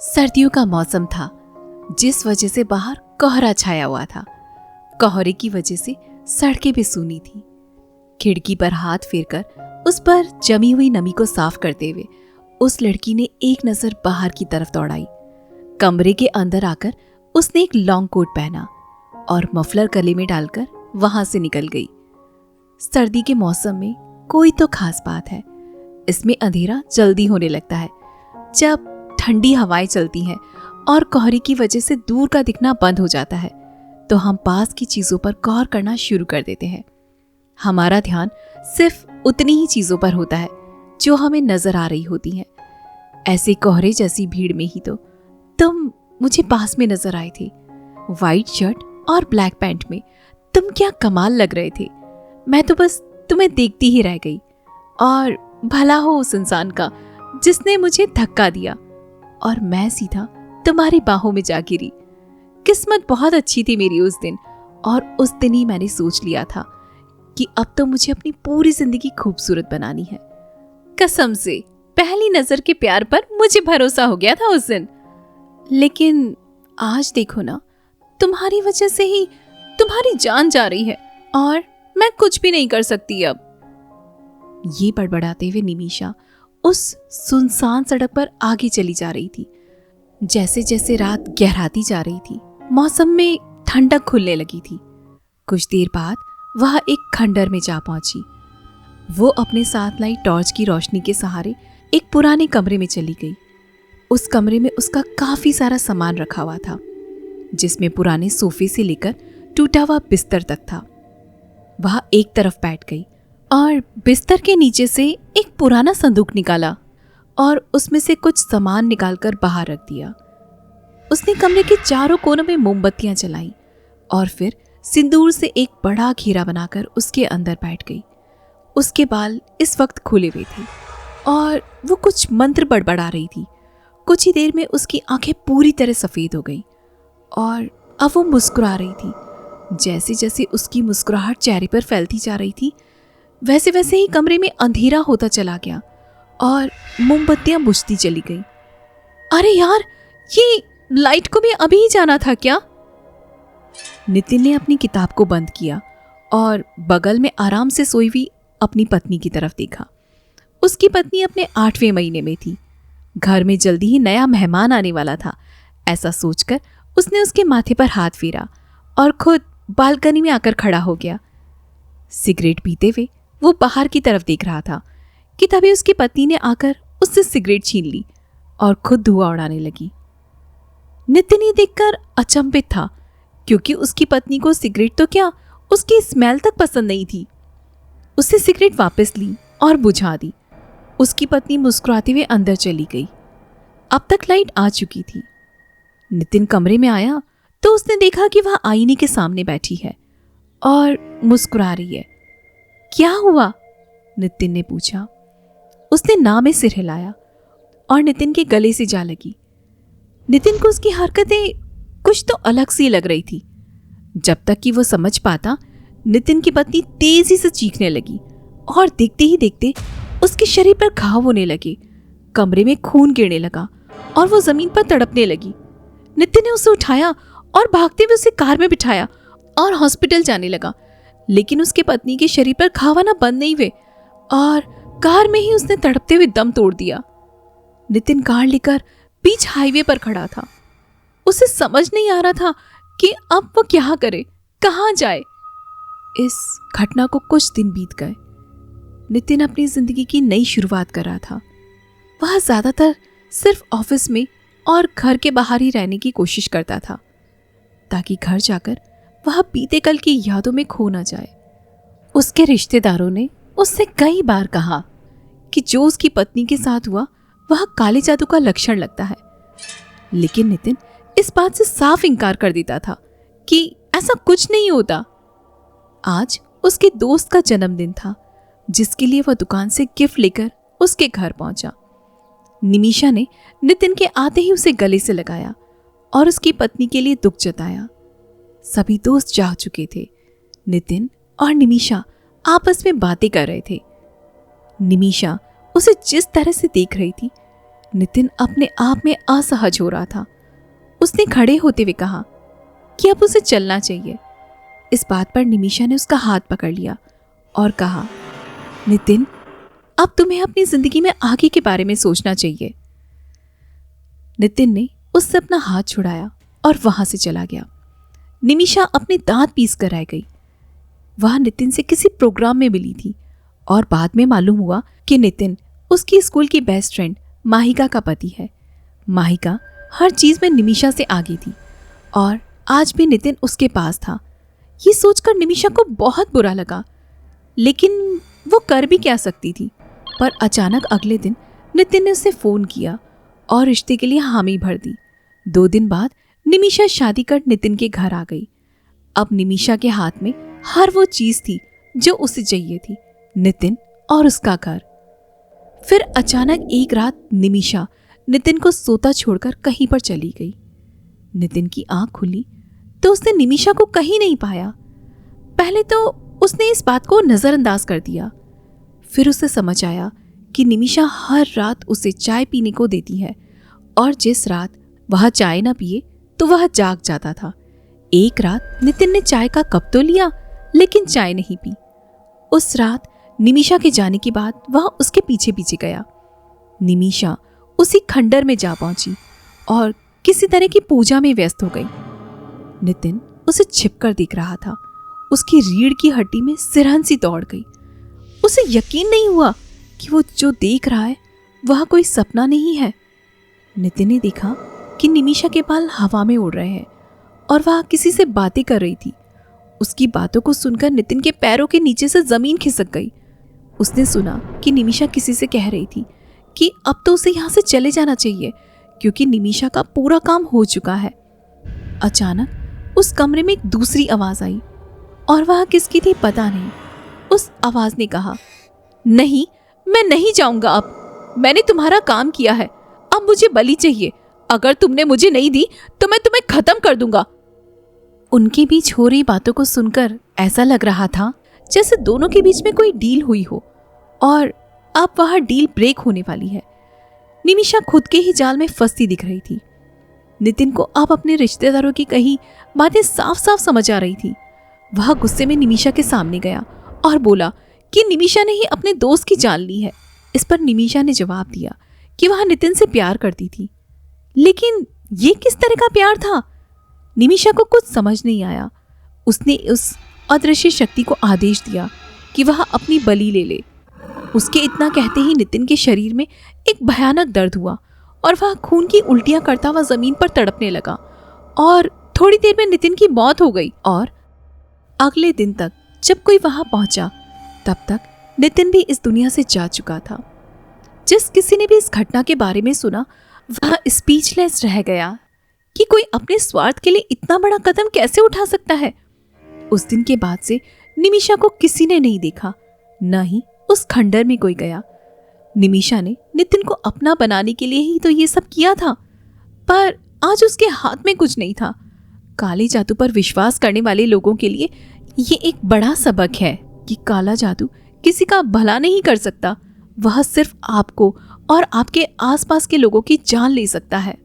सर्दियों का मौसम था, जिस वजह से बाहर कोहरा छाया हुआ था। कोहरे की वजह से सड़कें भी सूनी थी। खिड़की पर हाथ फेरकर उस पर जमी हुई नमी को साफ करते हुए उस लड़की ने एक नजर बाहर की तरफ दौड़ाई। कमरे के अंदर आकर उसने एक लॉन्ग कोट पहना और मफलर गले में डालकर वहां से निकल गई। सर्दी के मौसम में कोई तो खास बात है, इसमें अंधेरा जल्दी होने लगता है। जब ठंडी हवाएं चलती हैं और कोहरे की वजह से दूर का दिखना बंद हो जाता है, तो हम पास की चीजों पर गौर करना शुरू कर देते हैं। हमारा ध्यान सिर्फ उतनी ही चीजों पर होता है जो हमें नजर आ रही होती हैं। ऐसे कोहरे जैसी भीड़ में ही तो तुम मुझे पास में नजर आए थे। वाइट शर्ट और ब्लैक पैंट में तुम क्या कमाल लग रहे थे। मैं तो बस तुम्हें देखती ही रह गई। और भला हो उस इंसान का जिसने मुझे धक्का दिया और मैं सीधा तुम्हारी बाहों में जा गिरी। किस्मत बहुत अच्छी थी मेरी उस दिन, और उस दिन ही मैंने सोच लिया था कि अब तो मुझे अपनी पूरी जिंदगी खूबसूरत बनानी है। कसम से पहली नजर के प्यार पर मुझे भरोसा हो गया था उस दिन। लेकिन आज देखो ना, तुम्हारी वजह से ही तुम्हारी जान जा रही है और मैं कुछ भी नहीं कर सकती अब। ये बड़बड़ाते हुए निमिषा उस सुनसान सड़क पर आगे चली जा रही थी। जैसे जैसे रात गहराती जा रही थी, मौसम में ठंडक खुलने लगी थी। कुछ देर बाद वह एक खंडर में जा पहुंची। वो अपने साथ लाई टॉर्च की रोशनी के सहारे एक पुराने कमरे में चली गई। उस कमरे में उसका काफी सारा सामान रखा हुआ था, जिसमें पुराने सोफे से लेकर टूटा हुआ बिस्तर तक था। वह एक तरफ बैठ गई और बिस्तर के नीचे से एक पुराना संदूक निकाला और उसमें से कुछ सामान निकालकर बाहर रख दिया। उसने कमरे के चारों कोनों में मोमबत्तियां जलाई और फिर सिंदूर से एक बड़ा घेरा बनाकर उसके अंदर बैठ गई। उसके बाल इस वक्त खुले हुए थे और वो कुछ मंत्र बड़बड़ा रही थी। कुछ ही देर में उसकी आंखें पूरी तरह सफेद हो गई और अब वो मुस्कुरा रही थी। जैसे जैसे उसकी मुस्कुराहट चेहरे पर फैलती जा रही थी, वैसे वैसे ही कमरे में अंधेरा होता चला गया और मोमबत्तियां बुझती चली गई। अरे यार, ये लाइट को भी अभी ही जाना था क्या? नितिन ने अपनी किताब को बंद किया और बगल में आराम से सोई हुई अपनी पत्नी की तरफ देखा। उसकी पत्नी अपने 8वें महीने में थी। घर में जल्दी ही नया मेहमान आने वाला था। ऐसा सोचकर उसने उसके माथे पर हाथ फेरा और खुद बालकनी में आकर खड़ा हो गया। सिगरेट पीते हुए वो बाहर की तरफ देख रहा था कि तभी उसकी पत्नी ने आकर उससे सिगरेट छीन ली और खुद धुआं उड़ाने लगी। नितिन ये देखकर अचंभित था, क्योंकि उसकी पत्नी को सिगरेट तो क्या, उसकी स्मेल तक पसंद नहीं थी। उसने सिगरेट वापस ली और बुझा दी। उसकी पत्नी मुस्कुराते हुए अंदर चली गई। अब तक लाइट आ चुकी थी। नितिन कमरे में आया तो उसने देखा कि वह आईने के सामने बैठी है और मुस्कुरा रही है। क्या हुआ? नितिन ने पूछा। उसने ना में सिर हिलाया और नितिन के गले से जा लगी। नितिन को उसकी हरकतें कुछ तो अलग सी लग रही थी। जब तक कि वो समझ पाता, नितिन की पत्नी तेजी से चीखने लगी और देखते ही देखते उसके शरीर पर घाव होने लगे। कमरे में खून गिरने लगा और वो जमीन पर तड़पने लगी। नितिन ने उसे उठाया और भागते हुए उसे कार में बिठाया और हॉस्पिटल जाने लगा। लेकिन उसके पत्नी के शरीर पर घाव आना बंद नहीं हुए और कार में ही उसने तड़पते हुए दम तोड़ दिया। नितिन कार लेकर बीच हाईवे पर खड़ा था। उसे समझ नहीं आ रहा था कि अब वो क्या करे, कहाँ जाए। इस घटना को कुछ दिन बीत गए। नितिन अपनी जिंदगी की नई शुरुआत कर रहा था। वह ज्यादातर सिर्फ ऑफिस में और घर के बाहर ही रहने की कोशिश करता था, ताकि घर जाकर वह बीते कल की यादों में खो न जाए। उसके रिश्तेदारों ने उससे कई बार कहा कि जो उसकी पत्नी के साथ हुआ वह काले जादू का लक्षण लगता है, लेकिन नितिन इस बात से साफ इनकार कर देता था कि ऐसा कुछ नहीं होता। आज उसके दोस्त का जन्मदिन था, जिसके लिए वह दुकान से गिफ्ट लेकर उसके घर पहुंचा। निमिषा ने नितिन के आते ही उसे गले से लगाया और उसकी पत्नी के लिए दुख जताया। सभी दोस्त जा चुके थे। नितिन और निमिषा आपस में बातें कर रहे थे। निमिषा उसे जिस तरह से देख रही थी, नितिन अपने आप में असहज हो रहा था। उसने खड़े होते हुए कहा कि अब उसे चलना चाहिए। इस बात पर निमिषा ने उसका हाथ पकड़ लिया और कहा, नितिन, अब तुम्हें अपनी जिंदगी में आगे के बारे में सोचना चाहिए। नितिन ने उससे अपना हाथ छुड़ाया और वहां से चला गया। निमिषा अपने दांत पीस कर रह गई। वह नितिन से किसी प्रोग्राम में मिली थी और बाद में मालूम हुआ कि नितिन उसकी स्कूल की बेस्ट फ्रेंड माहिका का पति है। माहिका हर चीज में निमिषा से आगे थी और आज भी नितिन उसके पास था। ये सोचकर निमिषा को बहुत बुरा लगा, लेकिन वो कर भी क्या सकती थी। पर अचानक अगले दिन नितिन ने उसे फोन किया और रिश्ते के लिए हामी भर दी। 2 दिन बाद निमिषा शादी कर नितिन के घर आ गई। अब निमिषा के हाथ में हर वो चीज थी जो उसे चाहिए थी, नितिन और उसका घर। फिर अचानक एक रात निमिषा नितिन को सोता छोड़कर कहीं पर चली गई। नितिन की आंख खुली तो उसने निमिषा को कहीं नहीं पाया। पहले तो उसने इस बात को नजरअंदाज कर दिया, फिर उसे समझ आया कि निमिषा हर रात उसे चाय पीने को देती है और जिस रात वह चाय न पिए तो वह जाग जाता था। एक रात नितिन ने चाय का कप तो लिया, लेकिन चाय नहीं पी। उस रात निमिषा के जाने के बाद वह उसके पीछे पीछे गया। निमिषा उसी खंडर में जा पहुंची और किसी तरह की पूजा में व्यस्त हो गई। नितिन उसे छिपकर देख रहा था। उसकी रीढ़ की हड्डी में सिरहन सी दौड़ गई। उसे यकीन नहीं हुआ कि वो जो देख रहा है वह कोई सपना नहीं है। नितिन ने देखा कि निमिषा के बाल हवा में उड़ रहे हैं और वह किसी से बातें कर रही थी। उसकी बातों को सुनकर नितिन के पैरों के नीचे से जमीन खिसक गई। उसने सुना कि निमिषा किसी से कह रही थी कि अब तो उसे यहाँ से चले जाना चाहिए क्योंकि निमिषा का पूरा काम हो चुका है। अचानक उस कमरे में एक दूसरी आवाज आई और वह किसकी थी पता नहीं। उस आवाज ने कहा, नहीं, मैं नहीं जाऊंगा। अब मैंने तुम्हारा काम किया है, अब मुझे बलि चाहिए। अगर तुमने मुझे नहीं दी तो मैं तुम्हें खत्म कर दूंगा। उनके बीच हो रही बातों को सुनकर ऐसा लग रहा था जैसे दोनों के बीच में कोई डील हुई हो और अब वह डील ब्रेक होने वाली है। निमिषा खुद के ही जाल में फंसती दिख रही थी। नितिन को अब अपने रिश्तेदारों की कही बातें साफ साफ समझ आ रही थी। वह गुस्से में निमिषा के सामने गया और बोला कि निमिषा ने ही अपने दोस्त की जान ली है। इस पर निमिषा ने जवाब दिया कि वह नितिन से प्यार करती थी, लेकिन ये किस तरह का प्यार था? निमिषा को कुछ समझ नहीं आया। उसने उस अदृश्य शक्ति को आदेश दिया कि वह अपनी बलि ले ले। उसके इतना कहते ही नितिन के शरीर में एक भयानक दर्द हुआ और वह खून की उल्टियां करता हुआ जमीन पर तड़पने लगा और थोड़ी देर में नितिन की मौत हो गई। और अगले दिन तक जब कोई वहां पहुंचा तब तक नितिन भी इस दुनिया से जा चुका था। जिस किसी ने भी इस घटना के बारे में सुना वह स्पीचलेस रह गया कि कोई अपने स्वार्थ के लिए इतना बड़ा कदम कैसे उठा सकता है। उस दिन के बाद से निमिषा को किसी ने नहीं देखा, न ही उस खंडर में कोई गया। निमिषा ने नितिन को अपना बनाने के लिए ही तो ये सब किया था, पर आज उसके हाथ में कुछ नहीं था। काले जादू पर विश्वास करने वाले लोगों के लिए ये एक बड़ा सबक है कि काला जादू किसी का भला नहीं कर सकता, वह सिर्फ आपको और आपके आसपास के लोगों की जान ले सकता है।